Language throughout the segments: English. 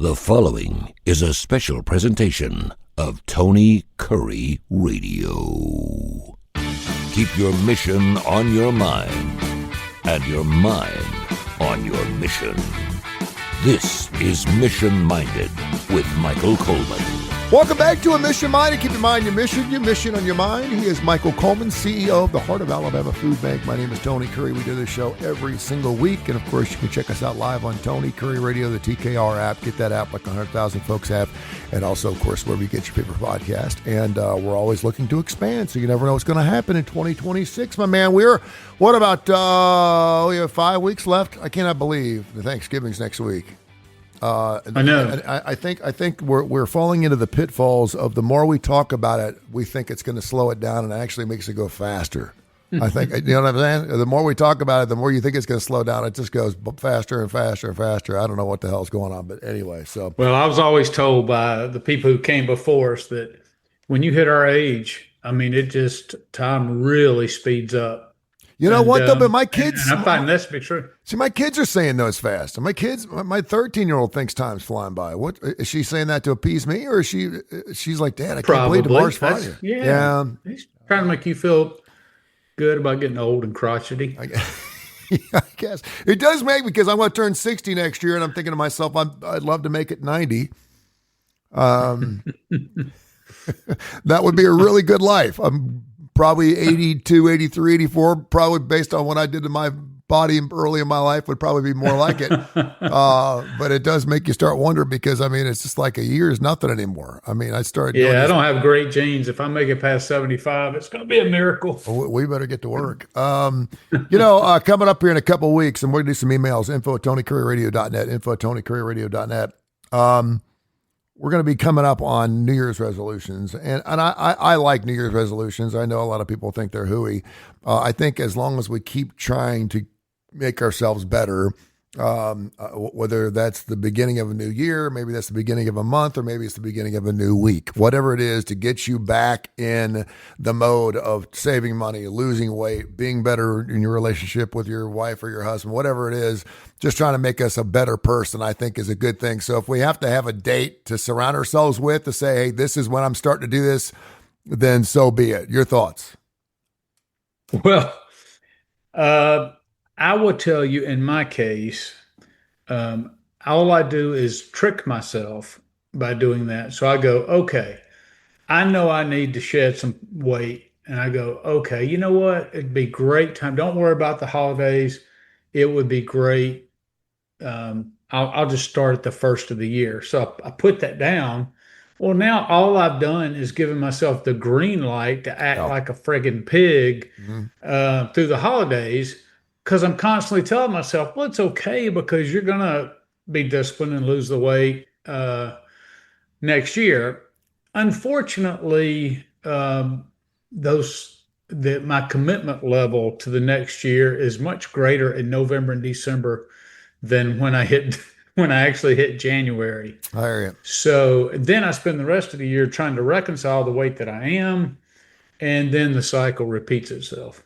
The following is a special presentation of Tony Kurre Radio. Keep your mission on your mind and your mind on your mission. This is Mission Minded with Michael Coleman. Welcome back to A Mission Minded. Keep your mind your mission on your mind. He is Michael Coleman, CEO of the Heart of Alabama Food Bank. My name is Tony Kurre. We do this show every single week. And, of course, you can check us out live on Tony Kurre Radio, the TKR app. Get that app like 100,000 folks have. And also, of course, wherever you get your favorite podcast. And we're always looking to expand, so you never know what's going to happen in 2026, my man. We have 5 weeks left. I cannot believe the Thanksgiving's next week. I know. I think we're falling into the pitfalls of the more we talk about it, we think it's going to slow it down, and it actually makes it go faster. I think, you know what I'm saying? The more we talk about it, the more you think it's going to slow down. It just goes faster and faster and faster. I don't know what the hell's going on, but anyway. So, well, I was always told by the people who came before us that when you hit our age, I mean, time really speeds up. You know what though? But my kids, and I find this to be true. See, my kids are saying no, it's fast. And my 13-year-old thinks time's flying by. What is she saying that to appease me, or is she's like, Dad, I can't believe tomorrow's Friday. Yeah. He's trying to make you feel good about getting old and crotchety. I guess it does make, because I'm going to turn 60 next year, and I'm thinking to myself, I'd love to make it 90. That would be a really good life. I'm probably 82, 83, 84, probably based on what I did to my body early in my life would probably be more like it. But it does make you start wondering, because, I mean, it's just like a year is nothing anymore. I mean, I don't have great genes. If I make it past 75, it's going to be a miracle. We better get to work. Coming up here in a couple of weeks, and we're going to do some emails, info@tonykurreradio.net, info@tonykurreradio.net. We're going to be coming up on New Year's resolutions, and I like New Year's resolutions. I know a lot of people think they're hooey. I think as long as we keep trying to make ourselves better, whether that's the beginning of a new year, maybe that's the beginning of a month, or maybe it's the beginning of a new week, whatever it is to get you back in the mode of saving money, losing weight, being better in your relationship with your wife or your husband, whatever it is, just trying to make us a better person, I think is a good thing. So if we have to have a date to surround ourselves with to say, hey, this is when I'm starting to do this, then so be it. Your thoughts? Well, I will tell you, in my case, all I do is trick myself by doing that. So I go, okay, I know I need to shed some weight. And I go, okay, you know what? It'd be great time. Don't worry about the holidays. It would be great. I'll just start at the first of the year. So I put that down. Well, now all I've done is given myself the green light to act like a friggin' pig through the holidays, because I'm constantly telling myself, well, it's okay, because you're going to be disciplined and lose the weight next year. Unfortunately, my commitment level to the next year is much greater in November and December than when I actually hit January. I hear you. So then I spend the rest of the year trying to reconcile the weight that I am, and then the cycle repeats itself.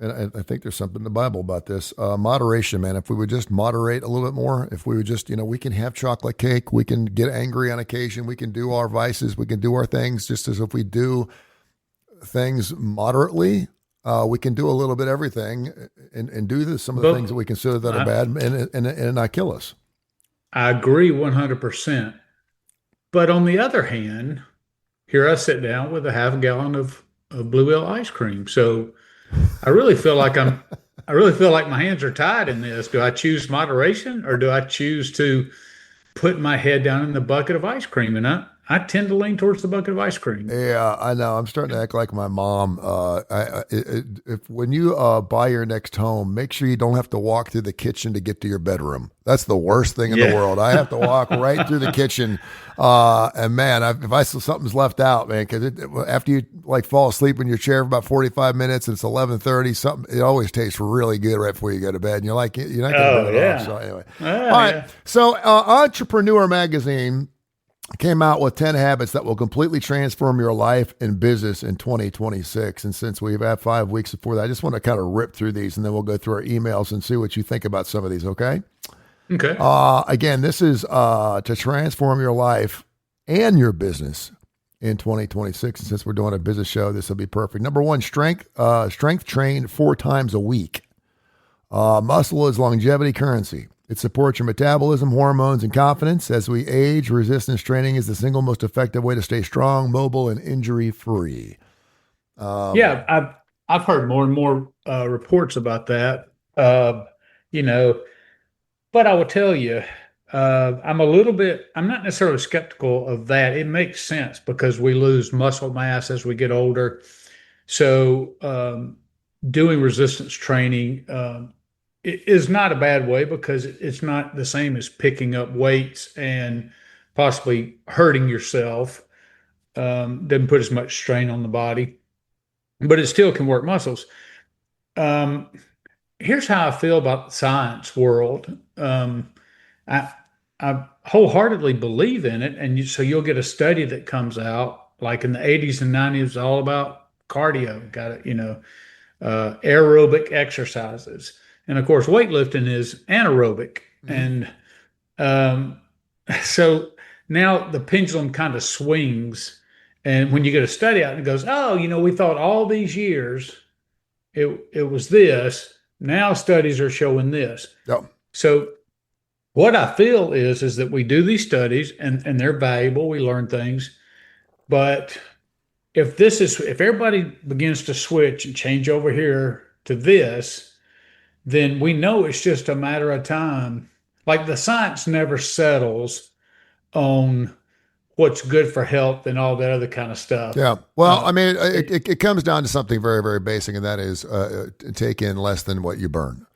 And I think there's something in the Bible about this. Moderation, man. If we would just moderate a little bit more, if we would just, we can have chocolate cake, we can get angry on occasion, we can do our vices, we can do our things, just as if we do things moderately, we can do a little bit of everything and do some of the things that we consider that are bad and not kill us. I agree 100%. But on the other hand, here I sit down with a half a gallon of Blue Whale ice cream. So I really feel like my hands are tied in this. Do I choose moderation, or do I choose to put my head down in the bucket of ice cream? And I tend to lean towards the bucket of ice cream. Yeah, I know. I'm starting to act like my mom. When you buy your next home, make sure you don't have to walk through the kitchen to get to your bedroom. That's the worst thing in the world. I have to walk right through the kitchen. And man, if something's left out, man, because after you fall asleep in your chair for about 45 minutes and it's 11:30, it always tastes really good right before you go to bed. And you're not going to turn it off. So anyway, all right. So Entrepreneur Magazine came out with 10 habits that will completely transform your life and business in 2026. And since we've had 5 weeks before that, I just want to kind of rip through these, and then we'll go through our emails and see what you think about some of these, okay? Okay. Again, this is to transform your life and your business in 2026. And since we're doing a business show, this will be perfect. Number one, strength train 4 times a week. Muscle is longevity currency. It supports your metabolism, hormones, and confidence. As we age, resistance training is the single most effective way to stay strong, mobile, and injury-free. Yeah, I've heard more and more reports about that. You know, but I will tell you, I'm not necessarily skeptical of that. It makes sense because we lose muscle mass as we get older. So, doing resistance training is not a bad way because it's not the same as picking up weights and possibly hurting yourself. Doesn't put as much strain on the body, but it still can work muscles. Um, Here's how I feel about the science world. I I wholeheartely believe in it, and so you'll get a study that comes out like in the 80s and 90s, all about cardio. Got it, aerobic exercises, and of course, weightlifting is anaerobic, Mhm. and um, so now the pendulum kind of swings, and when you get a study out and it goes, oh, we thought all these years it was this. Now studies are showing this. Yep. So what I feel is that we do these studies and they're valuable. We learn things, but if everybody begins to switch and change over here to this, then we know it's just a matter of time. Like the science never settles on what's good for health and all that other kind of stuff. Yeah. Well, Uh, I mean, it, it comes down to something very, very basic, and that is take in less than what you burn.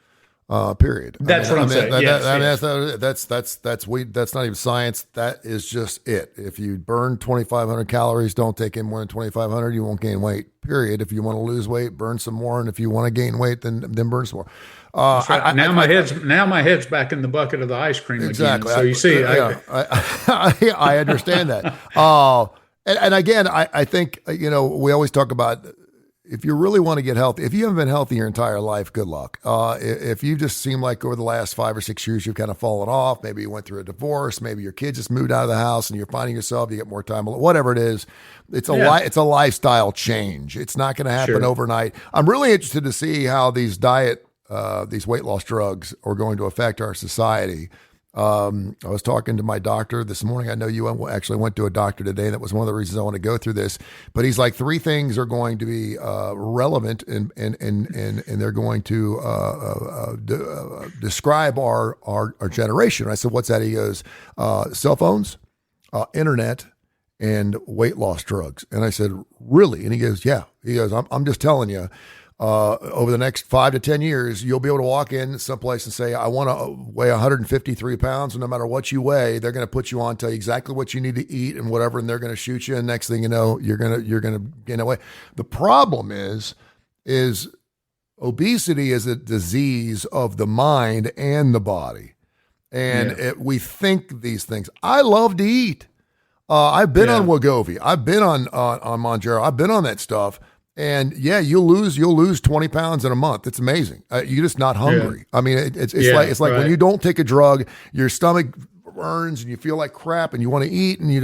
Period. that's what I'm saying. Yes, yes. That's not even science. That is just it. If you burn 2,500 calories, don't take in more than 2,500. You won't gain weight. Period. If you want to lose weight, burn some more, and if you want to gain weight, then burn some more. That's right. Now my head's back in the bucket of the ice cream again. Exactly. So you see, I understand that. And again, I think, we always talk about if you really want to get healthy, if you haven't been healthy your entire life, good luck. If you just seem like over the last 5 or 6 years, you've kind of fallen off, maybe you went through a divorce, maybe your kid just moved out of the house and you're finding yourself, you get more time, whatever it is, it's a lifestyle change. It's not going to happen sure. overnight. I'm really interested to see how these weight loss drugs are going to affect our society. I was talking to my doctor this morning. I know you actually went to a doctor today. That was one of the reasons I want to go through this. But he's like, 3 things are going to be relevant, and they're going to describe our generation. I said, "What's that?" He goes, "Cell phones, internet, and weight loss drugs." And I said, "Really?" And he goes, "Yeah." He goes, "I'm just telling you." Over the next 5 to 10 years, you'll be able to walk in someplace and say, "I want to weigh 153 pounds." And no matter what you weigh, they're going to put you on, tell you exactly what you need to eat and whatever, and they're going to shoot you. And next thing you know, you're going to gain weight. The problem is obesity is a disease of the mind and the body, and we think these things. I love to eat. I've been on Wegovy. I've been on Monjaro. I've been on that stuff. And you'll lose 20 pounds in a month. It's amazing. You're just not hungry. I mean, it's like right. when you don't take a drug, your stomach burns and you feel like crap and you want to eat and you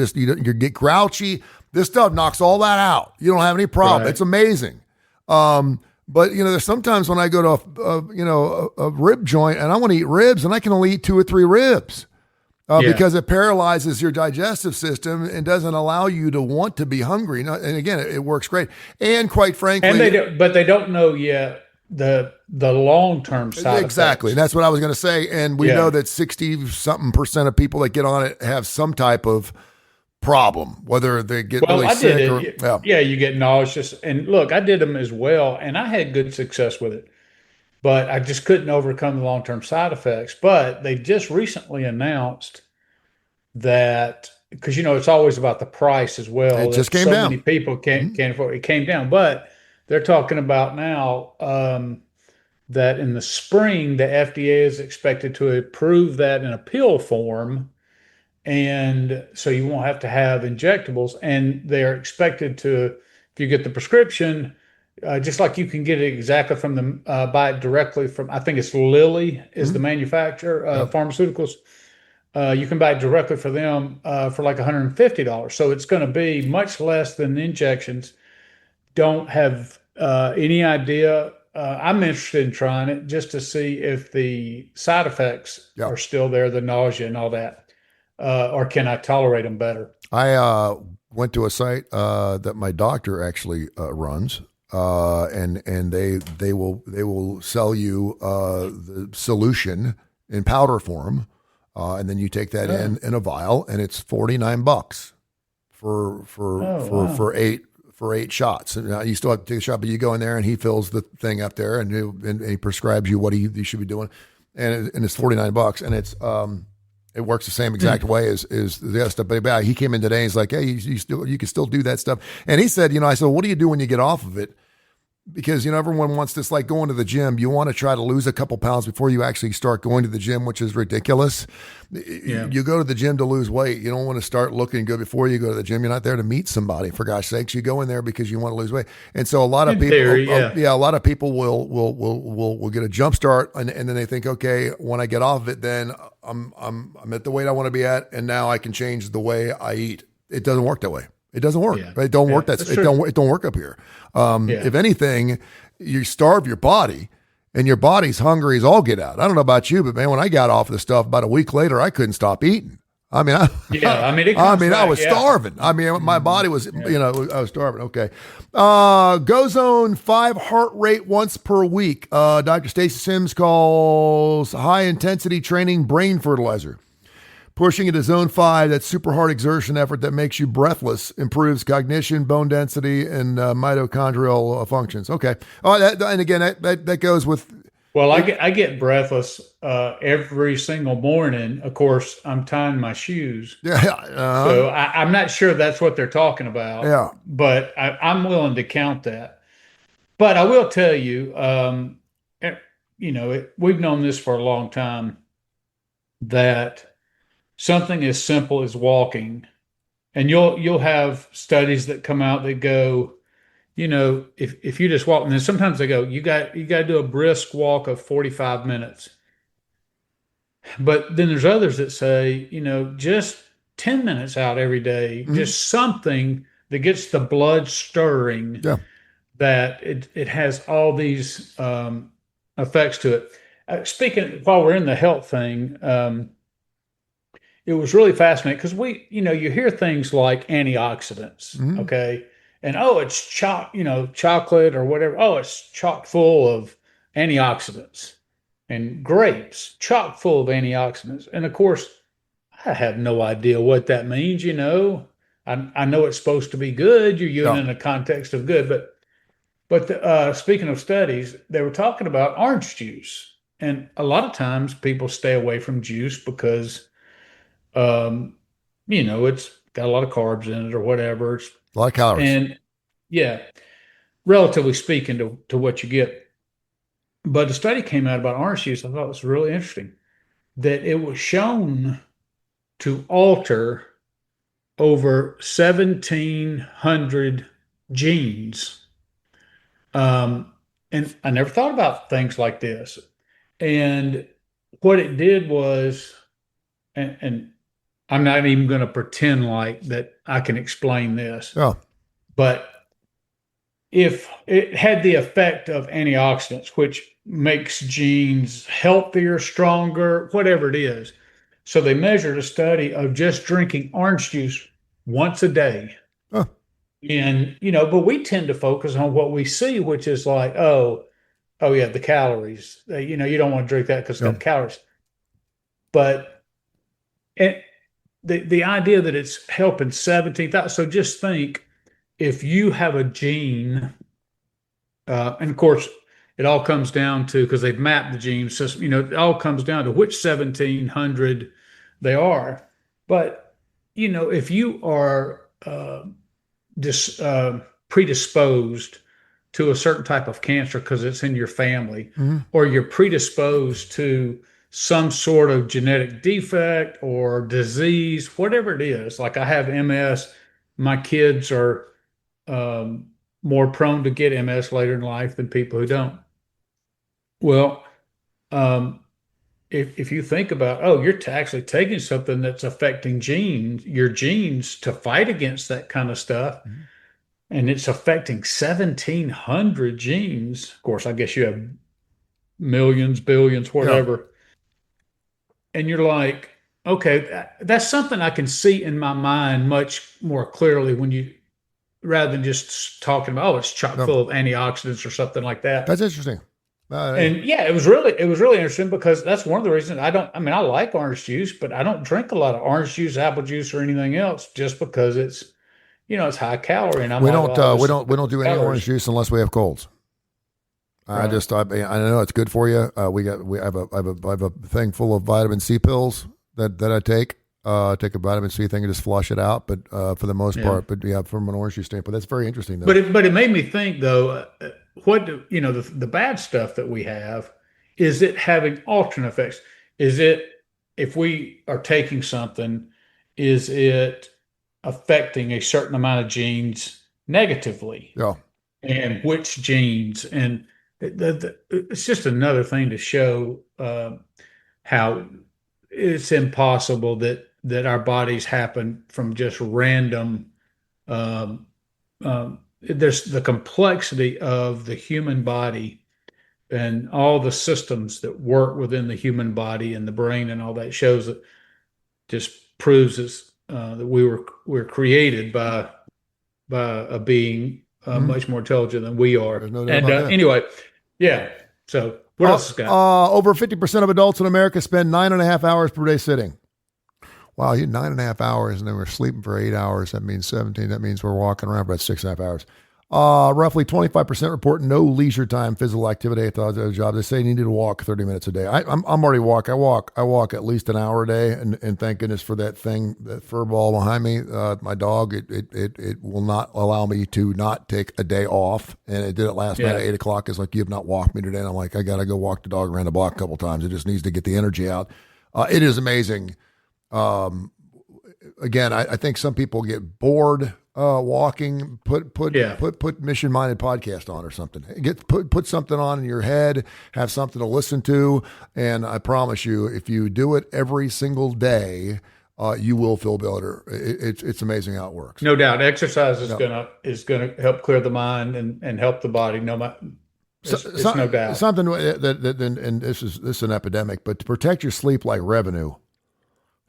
get grouchy. This stuff knocks all that out. You don't have any problem. Right. It's amazing. But there's sometimes when I go to a rib joint and I want to eat ribs and I can only eat 2 or 3 ribs. Because it paralyzes your digestive system and doesn't allow you to want to be hungry. And again, it works great. And quite frankly, And they don't know yet the long-term side exactly. effects. That's what I was going to say. And we know that 60-something% of people that get on it have some type of problem, whether they get really sick or you get nauseous. And look, I did them as well, and I had good success with it. But I just couldn't overcome the long-term side effects. But they just recently announced that because it's always about the price as well. It just came so down. Many people can't afford it. It came down, but they're talking about now that in the spring the FDA is expected to approve that in a pill form, and so you won't have to have injectables. And they're expected to, if you get the prescription, just like you can get it exactly from the buy it directly from, I think it's Lilly is the Mhm. manufacturer, Yep. pharmaceuticals. You can buy it directly for them for like $150. So it's going to be much less than the injections. Don't have any idea. I'm interested in trying it just to see if the side effects Yep. are still there, the nausea and all that, or can I tolerate them better? I went to a site that my doctor actually runs, and they will sell you the solution in powder form, and then you take that Oh, in a vial, and it's $49 oh, wow. for eight shots. And now you still have to take a shot, but you go in there and he fills the thing up there, and he prescribes you what you should be doing, and it's $49, and it works the same exact Hmm. way as the other stuff. But he came in today. And he's like, "Hey, you can still do that stuff." And he said, I said, well, "What do you do when you get off of it?" Because everyone wants this, like going to the gym. You want to try to lose a couple pounds before you actually start going to the gym, which is ridiculous. Yeah. You go to the gym to lose weight. You don't want to start looking good before you go to the gym. You're not there to meet somebody, for gosh sakes. You go in there because you want to lose weight. And so a lot of In people, theory, yeah. yeah, a lot of people will get a jump start, and then they think, okay, when I get off of it, then I'm at the weight I want to be at, and now I can change the way I eat. It doesn't work that way. It doesn't work. Yeah. It don't Yeah. work. That's true. It don't work up here. Yeah. If anything, you starve your body, and your body's hungry as all get out. I don't know about you, but man, when I got off of the stuff about a week later, I couldn't stop eating. I mean, Yeah. I mean, it I comes mean, I back. was Yeah. starving. I mean, my body was, Yeah. I was starving. Okay. Go zone 5 heart rate once per week. Dr. Stacy Sims calls high intensity training brain fertilizer. Pushing into zone 5, that super hard exertion effort that makes you breathless, improves cognition, bone density, and mitochondrial functions. Okay. Oh, and again, that goes with. Well, I get breathless every single morning. Of course, I'm tying my shoes, Yeah. so I'm not sure that's what they're talking about, Yeah. but I'm willing to count that. But I will tell you, eh, we've known this for a long time that something as simple as walking, and you'll have studies that come out that go, if you just walk, and then sometimes they go, you got to do a brisk walk of 45 minutes. But then there's others that say, just 10 minutes out every day, Mhm. just something that gets the blood stirring, Yeah. that it has all these effects to it. Speaking, while we're in the health thing, it was really fascinating because you hear things like antioxidants, Mhm. okay, and oh, it's chocolate or whatever. Oh, it's chock full of antioxidants, and grapes chock full of antioxidants. And of course, I have no idea what that means. I know it's supposed to be good. You're using Yeah. it in the context of good, but speaking of studies, they were talking about orange juice, and a lot of times people stay away from juice because um, it's got a lot of carbs in it or whatever. A lot of calories. And yeah, relatively speaking to what you get. But the study came out about orange juice. I thought it was really interesting that it was shown to alter over 1,700 genes. Um, and I never thought about things like this. And what it did was, and I'm not even going to pretend like that I can explain this, Yeah. but if it had the effect of antioxidants, which makes genes healthier, stronger, whatever it is. So they measured a study of just drinking orange juice once a day. Oh, And, but we tend to focus on what we see, which is like, oh yeah, the calories. You don't want to drink that because it's yeah. got calories. But and the idea that it's helping 17,000. So just think if you have a gene, and of course, it all comes down to, because they've mapped the gene system, it all comes down to which 1,700 they are. But, if you are predisposed to a certain type of cancer because it's in your family, Mhm. or you're predisposed to some sort of genetic defect or disease, whatever it is. Like I have MS, my kids are, um, more prone to get MS later in life than people who don't. Well, um, if you think about, oh, you're actually taking something that's affecting your genes to fight against that kind of stuff, Mhm. and it's affecting 1,700 genes. Of course, I guess you have millions, billions, Yeah. whatever. And you're like, okay, that's something I can see in my mind much more clearly when you, rather than just talking about, oh, it's chock No, full of antioxidants or something like that. that's interesting. Uh, And yeah, it was really interesting because that's one of the reasons I mean, I like orange juice, but I don't drink a lot of orange juice, apple juice, or anything else just because it's high calorie. And I'm we like, don't well, we this is don't we don't do any orange calories. juice unless we have colds. Right. I know it's good for you. I have a thing full of vitamin C pills that I take. Take a vitamin C thing and just flush it out. But for the most Yeah. part, but yeah, from an orange juice standpoint, that's very interesting though. But it made me think though, the bad stuff that we have, is it having alternate effects? Is it, if we are taking something, is it affecting a certain amount of genes negatively? Yeah. And which genes? And it's just another thing to show how it's impossible that our bodies happen from just random. Um, there's the complexity of the human body and all the systems that work within the human body and the brain and all that shows that, just proves that we're created by a being Mhm. much more intelligent than we are. There's no doubt And about that. anyway, yeah. So what else has got? Over 50% of adults in America spend 9.5 hours per day sitting. Wow, you 9.5 hours, and then we're sleeping for 8 hours. That means 17. That means we're walking around for about 6.5 hours. Roughly 25% report no leisure time physical activity at the job. They say you need to walk 30 minutes a day. I'm already walk. I walk at least an hour a day, and thank goodness for that thing, that fur ball behind me. My dog, it will not allow me to not take a day off, and it did it last night at Yeah. 8 o'clock. It's like, you have not walked me today, and I'm like, I gotta go walk the dog around the block a couple times. It just needs to get the energy out. It is amazing. Um, Again, I think some people get bored walking. Yeah. Put Mission Minded podcast on or something. Put something on in your head. Have something to listen to, and I promise you, if you do it every single day, you will feel better. It's amazing how it works. No doubt. Exercise is Yeah. gonna help clear the mind and help the body. No matter, So, it's no doubt. something that and this is an epidemic, but to protect your sleep like revenue.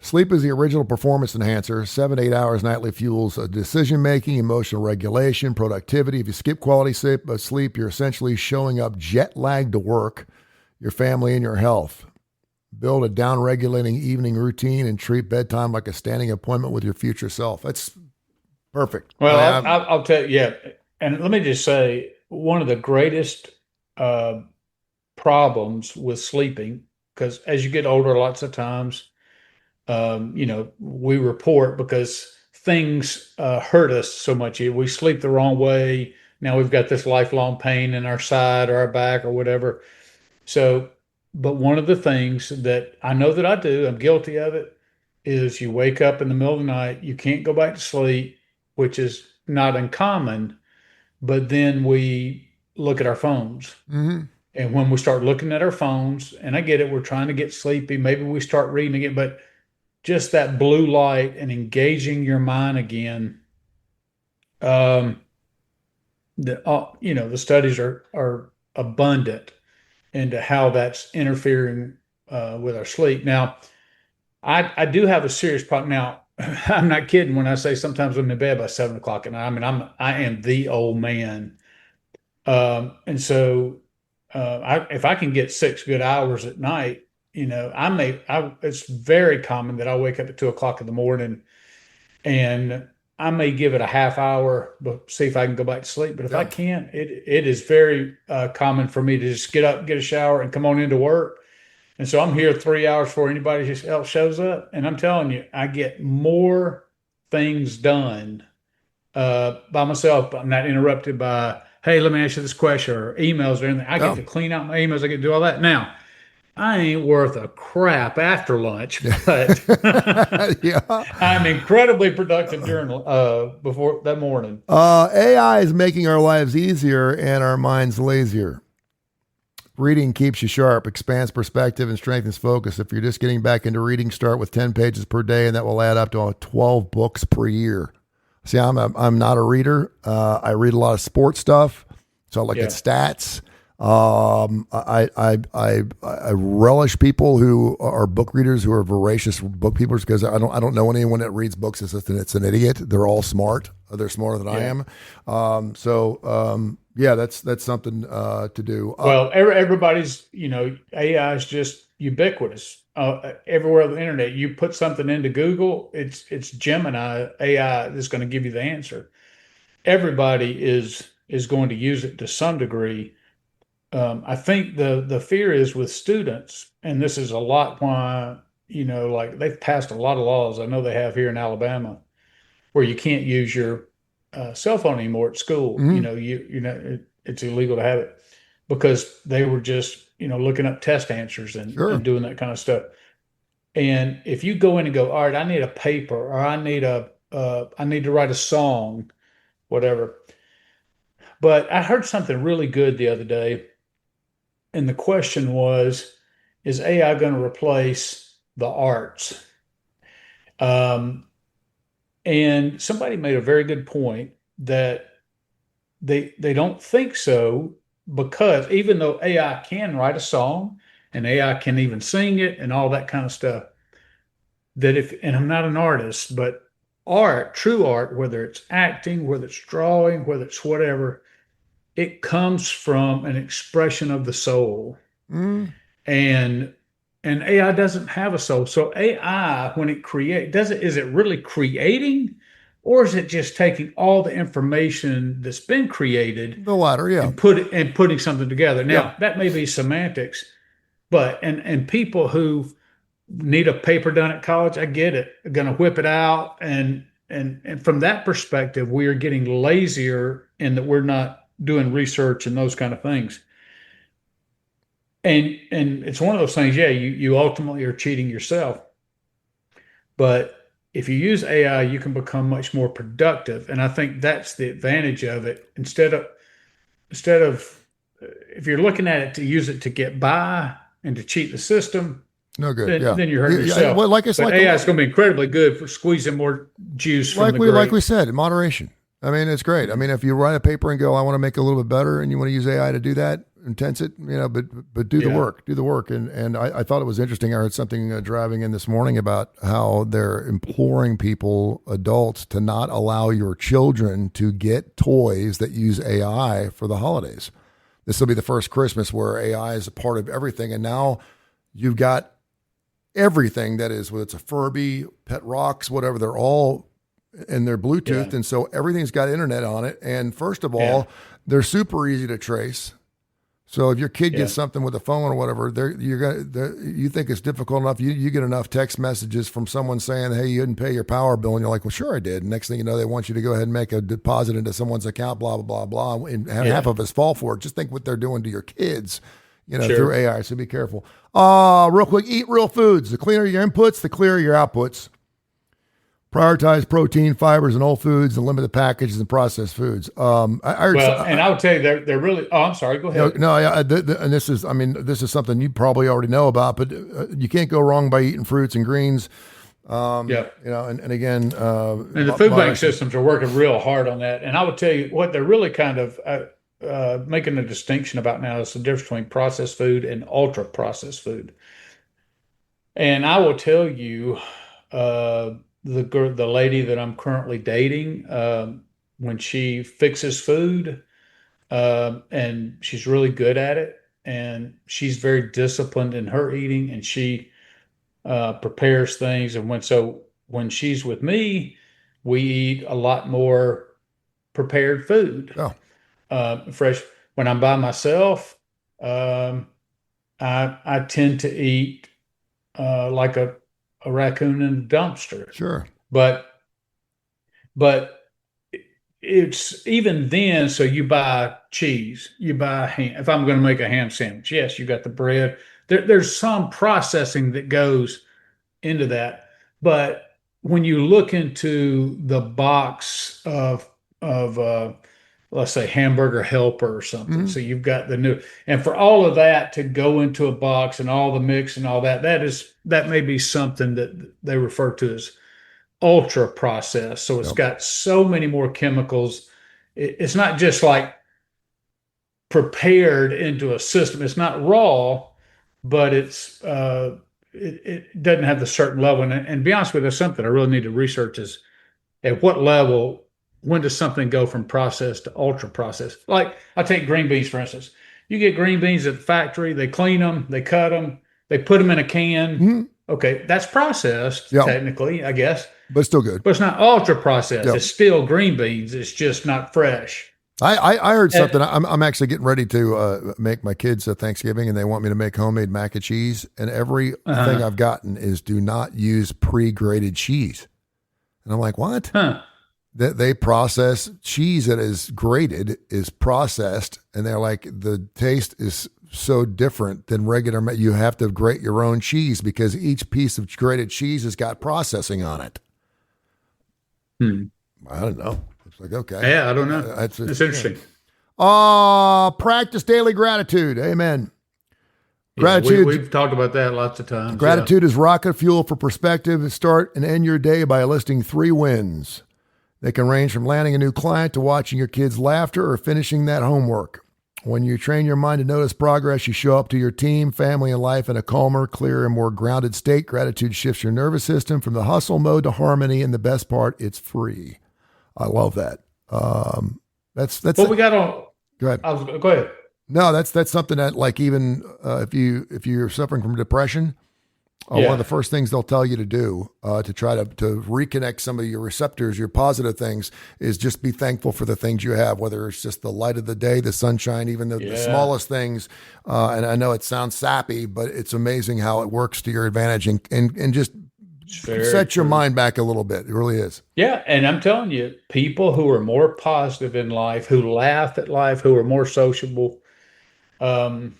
Sleep is the original performance enhancer. 7 to 8 hours nightly fuels decision making, emotional regulation, productivity. If you skip quality sleep, you're essentially showing up jet lagged to work, your family, and your health. Build a down regulating evening routine and treat bedtime like a standing appointment with your future self. That's perfect. Well, I'll tell you, yeah. And let me just say, one of the greatest uh, problems with sleeping, because as you get older, lots of times, we report because things hurt us so much. We sleep the wrong way. Now we've got this lifelong pain in our side or our back or whatever. So, but one of the things that I know that I do, I'm guilty of it, is you wake up in the middle of the night, you can't go back to sleep, which is not uncommon, but then we look at our phones. Mhm. And when we start looking at our phones, and I get it, we're trying to get sleepy, maybe we start reading again, but just that blue light and engaging your mind again. Um, the studies are abundant into how that's interfering with our sleep. Now, I do have a serious problem. Now, I'm not kidding when I say sometimes I'm in bed by 7 o'clock at night. I mean, I am the old man, and so if I can get 6 good hours at night, it's very common that I wake up at 2 o'clock in the morning and I may give it a half hour, but see if I can go back to sleep. But if I Yeah. can't, it is very common for me to just get up, get a shower, and come on into work. And so I'm here 3 hours before anybody else shows up. And I'm telling you, I get more things done by myself. I'm not interrupted by, hey, let me ask you this question or emails or anything. I get Yeah. to clean out my emails. I get to do all that. Now, I ain't worth a crap after lunch, but Yeah. I'm incredibly productive during before that morning. AI is making our lives easier and our minds lazier. Reading keeps you sharp, expands perspective, and strengthens focus. If you're just getting back into reading, start with 10 pages per day, and that will add up to 12 books per year. See, I'm not a reader. I read a lot of sports stuff, so I look at stats. I relish people who are book readers, who are voracious book people, because I don't know anyone that reads books it's an idiot. They're all smart. They're smarter than I am. Yeah, that's something to do. Well, everybody's, AI is just ubiquitous. Everywhere on the internet, you put something into Google, it's Gemini AI that's going to give you the answer. Everybody is going to use it to some degree. I think the fear is with students, and this is a lot why, like they've passed a lot of laws. I know they have here in Alabama, where you can't use your cell phone anymore at school. Mm-hmm. It's illegal to have it because they were just looking up test answers and doing that kind of stuff. And if you go in and go, all right, I need a paper, or I need to write a song, whatever. But I heard something really good the other day, and the question was, is AI going to replace the arts? And somebody made a very good point that they don't think so, because even though AI can write a song and AI can even sing it and all that kind of stuff, and I'm not an artist, but true art, whether it's acting, whether it's drawing, whether it's whatever, it comes from an expression of the soul. Mm. And AI doesn't have a soul. So AI, when it is it really creating, or is it just taking all the information that's been created, The latter, yeah, and putting something together? Now, that may be semantics, but and people who need a paper done at college, I get it, are going to whip it out, and from that perspective, we are getting lazier in that we're not doing research and those kind of things. And it's one of those things, you ultimately are cheating yourself. But if you use AI, you can become much more productive. And I think that's the advantage of it. Instead of if you're looking at it to use it to get by and to cheat the system, no good. Then you're hurting yourself. Well, but AI is going to be incredibly good for squeezing more juice from the grape. Like we said, moderation. I mean, it's great. I mean, if you write a paper and go, I want to make it a little bit better, and you want to use AI to do that, intense it, but do the work. And I thought it was interesting. I heard something driving in this morning about how they're imploring people, adults, to not allow your children to get toys that use AI for the holidays. This will be the first Christmas where AI is a part of everything. And now you've got everything that is, whether it's a Furby, Pet Rocks, whatever, they're all in their Bluetooth. And so everything's got internet on it. And first of all, they're super easy to trace. So if your kid gets something with a phone or whatever, you think it's difficult enough. You get enough text messages from someone saying, hey, you didn't pay your power bill. And you're like, well, sure I did. And next thing you know, they want you to go ahead and make a deposit into someone's account, blah, blah, blah, blah. And half of us fall for it. Just think what they're doing to your kids, through AI. So be careful. Real quick, eat real foods. The cleaner your inputs, the clearer your outputs. Prioritize protein, fibers, and whole foods, and limit the packages and processed foods. I would tell you they're really. Oh, I'm sorry. Go ahead. And this is something you probably already know about, but you can't go wrong by eating fruits and greens. And again, and the food bank systems are working real hard on that. And I would tell you what they're really kind of making a distinction about now is the difference between processed food and ultra processed food. And I will tell you, the lady that I'm currently dating, when she fixes food, and she's really good at it, and she's very disciplined in her eating, and she prepares things. And when she's with me, we eat a lot more prepared food, fresh. When I'm by myself, I tend to eat like a raccoon in a dumpster. Sure. But it's even then, so you buy cheese, you buy ham. If I'm going to make a ham sandwich, yes, you got the bread, there's some processing that goes into that. But when you look into the box of let's say hamburger helper or something, so you've got the new, and for all of that to go into a box and all the mix and all that, that may be something that they refer to as ultra processed. So it's got so many more chemicals. It's not just like prepared into a system. It's not raw, but it doesn't have the certain level. And to be honest with you, that's something I really need to research is at what level, when does something go from processed to ultra processed? Like I take green beans, for instance. You get green beans at the factory, they clean them, they cut them, they put them in a can. Okay, that's processed technically, I guess. But still good. But it's not ultra processed. It's still green beans. It's just not fresh. I heard something. I'm actually getting ready to make my kids a Thanksgiving, and they want me to make homemade mac and cheese. And everything I've gotten is do not use pre-grated cheese. And I'm like, what? That they process cheese that is grated is processed, and they're like, the taste is so different than regular. You have to grate your own cheese because each piece of grated cheese has got processing on it. I don't know. It's like, okay. Yeah, I don't know. It's interesting. Practice daily gratitude. Amen. Gratitude. Yeah, we've talked about that lots of times. Gratitude is rocket fuel for perspective. Start and end your day by listing 3 wins. They can range from landing a new client to watching your kids' laughter or finishing that homework. When you train your mind to notice progress, you show up to your team, family, and life in a calmer, clearer, and more grounded state. Gratitude shifts your nervous system from the hustle mode to harmony, and the best part, it's free. I love that. That's what we got on. Go ahead. Go ahead. No, that's something that, like, even if you're suffering from depression, one of the first things they'll tell you to do to try to reconnect some of your receptors, your positive things, is just be thankful for the things you have, whether it's just the light of the day, the sunshine, even the smallest things. And I know it sounds sappy, but it's amazing how it works to your advantage and just set your mind back a little bit. It really is. Yeah, and I'm telling you, people who are more positive in life, who laugh at life, who are more sociable, and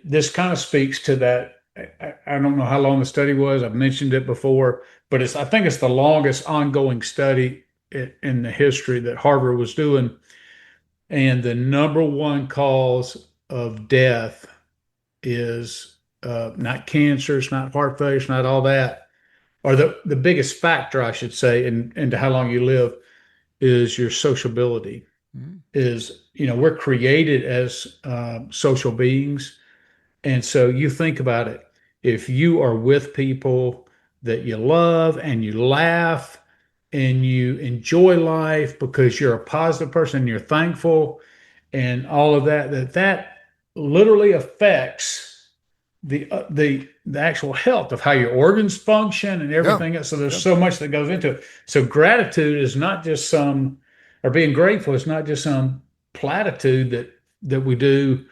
this kind of speaks to that. I don't know how long the study was. I've mentioned it before, but I think it's the longest ongoing study in the history that Harvard was doing. And the number one cause of death is not cancer, it's not heart failure, it's not all that. Or the biggest factor, I should say, into how long you live is your sociability. Is, we're created as social beings. And so you think about it. If you are with people that you love and you laugh and you enjoy life because you're a positive person and you're thankful and all of that literally affects the actual health of how your organs function and everything else. So there's so much that goes into it. So gratitude is not just or being grateful is not just some platitude that we do.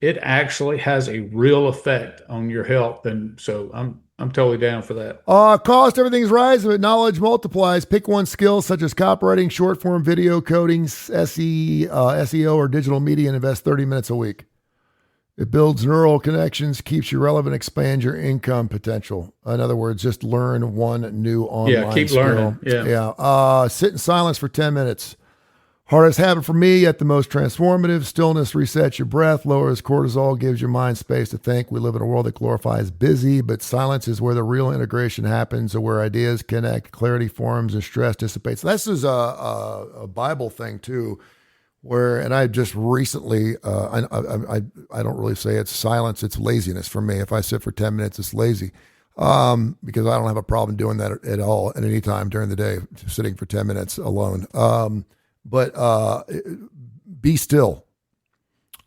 It actually has a real effect on your health. And so I'm totally down for that. Cost, everything's rising, but knowledge multiplies. Pick one skill such as copywriting, short form video, coding, SEO, or digital media, and invest 30 minutes a week. It builds neural connections, keeps you relevant, expands your income potential. In other words, just learn one new online keep skill. learning. Sit in silence for 10 minutes. Hardest habit for me, yet the most transformative. Stillness resets your breath, lowers cortisol, gives your mind space to think. We live in a world that glorifies busy, but silence is where the real integration happens, or where ideas connect, clarity forms, and stress dissipates. This is a Bible thing too, and I just recently, I don't really say it's silence, it's laziness for me. If I sit for 10 minutes, it's lazy. Because I don't have a problem doing that at all at any time during the day, sitting for 10 minutes alone. But be still.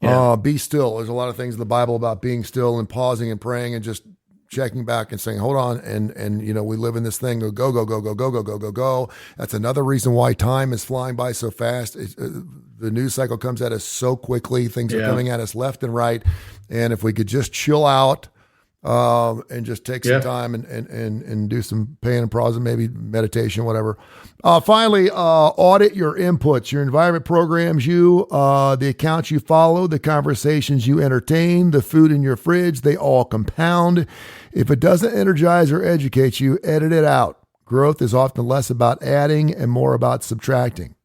Be still. There's a lot of things in the Bible about being still and pausing and praying and just checking back and saying, hold on. And we live in this thing of go, go, go, go, go, go, go, go, go. That's another reason why time is flying by so fast. The news cycle comes at us so quickly. Things are coming at us left and right. And if we could just chill out and just take some time and do some pain and pause and maybe meditation, whatever. Finally, audit your inputs. Your environment programs you, the accounts you follow, the conversations you entertain, the food in your fridge, they all compound. If it doesn't energize or educate you, edit it out. Growth is often less about adding and more about subtracting.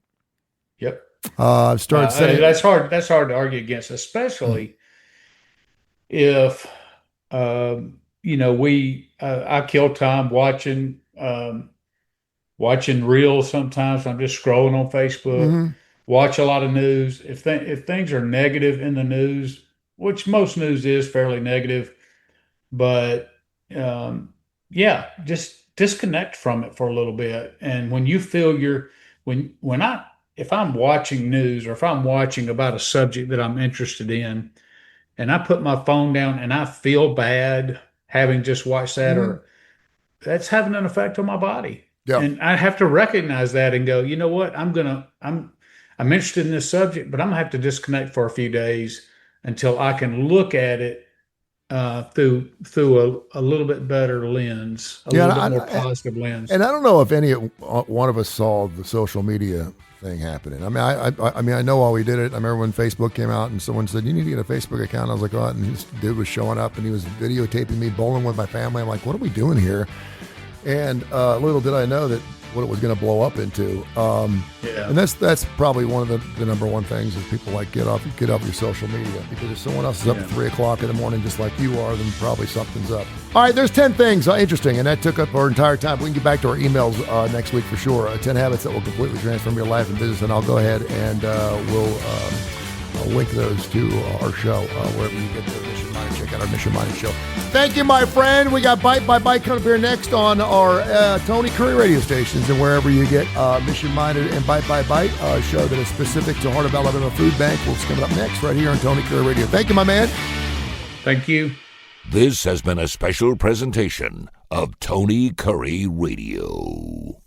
Yep. I've started saying that's hard to argue against, especially if I kill time watching reels. Sometimes I'm just scrolling on Facebook, watch a lot of news. If things are negative in the news, which most news is fairly negative, but just disconnect from it for a little bit. And when you feel if I'm watching news or if I'm watching about a subject that I'm interested in, and I put my phone down and I feel bad having just watched that, or that's having an effect on my body. Yeah. And I have to recognize that and go, you know what? I'm interested in this subject, but I'm gonna have to disconnect for a few days until I can look at it through a little bit better lens, a little bit more positive lens. And I don't know if any one of us saw the social media thing happening. I mean, I know why we did it. I remember when Facebook came out and someone said, you need to get a Facebook account. I was like, oh, and this dude was showing up and he was videotaping me bowling with my family. I'm like, what are we doing here? And little did I know that what it was going to blow up into. And that's probably one of the number one things is people like get off your social media, because if someone else is up at 3 o'clock in the morning just like you are, then probably something's up. All right, there's 10 things interesting, and that took up our entire time. We can get back to our emails next week for sure. 10 habits that will completely transform your life and business, and I'll go ahead and we'll link those to our show wherever you get the Mission Minded. Check out our Mission Minded show. Thank you, my friend. We got Bite by Bite coming up here next on our Tony Curry radio stations and wherever you get Mission Minded and Bite by Bite, a show that is specific to Heart of Alabama Food Bank. What's coming up next right here on Tony Curry Radio. Thank you, my man. Thank you. This has been a special presentation of Tony Curry Radio.